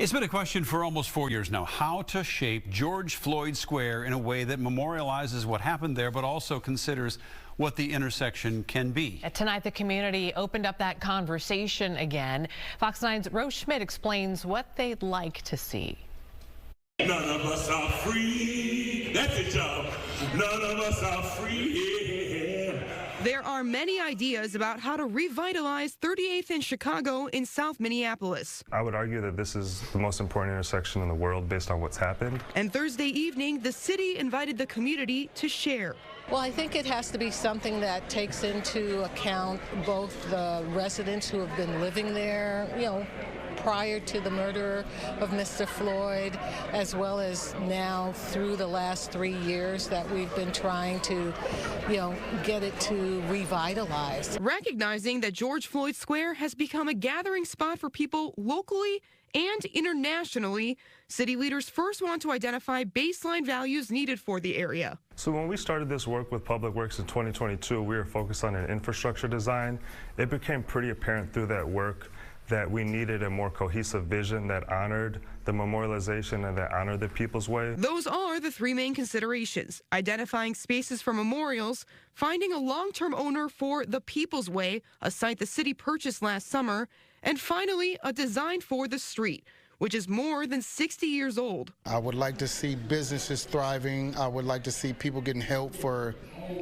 It's been a question for almost 4 years now, how to shape George Floyd Square in a way that memorializes what happened there, but also considers what the intersection can be. Tonight, the community opened up that conversation again. Fox 9's Rose Schmidt explains what they'd like to see. None of us are free. That's the job. None of us are free. There are many ideas about how to revitalize 38th and Chicago in South Minneapolis. I would argue that this is the most important intersection in the world based on what's happened. And Thursday evening, the city invited the community to share. Well, I think it has to be something that takes into account both the residents who have been living there, prior to the murder of Mr. Floyd, as well as now through the last 3 years that we've been trying to, get it to revitalize. Recognizing that George Floyd Square has become a gathering spot for people locally and internationally, city leaders first want to identify baseline values needed for the area. So when we started this work with Public Works in 2022, we were focused on an infrastructure design. It became pretty apparent through that work that we needed a more cohesive vision that honored the memorialization and that honored the People's Way. Those are the three main considerations: identifying spaces for memorials, finding a long-term owner for the People's Way, a site the city purchased last summer, and finally, a design for the street, which is more than 60 years old. I would like to see businesses thriving. I would like to see people getting help for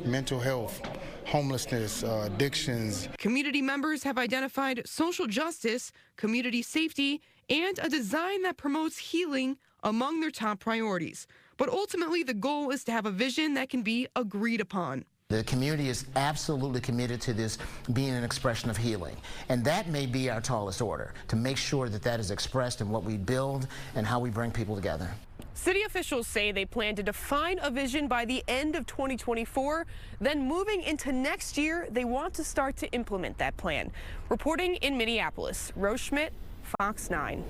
mental health, homelessness, addictions. Community members have identified social justice, community safety, and a design that promotes healing among their top priorities. But ultimately, the goal is to have a vision that can be agreed upon. The community is absolutely committed to this being an expression of healing. And that may be our tallest order, to make sure that that is expressed in what we build and how we bring people together. City officials say they plan to define a vision by the end of 2024. Then moving into next year, they want to start to implement that plan. Reporting in Minneapolis, Rose Schmidt, Fox 9.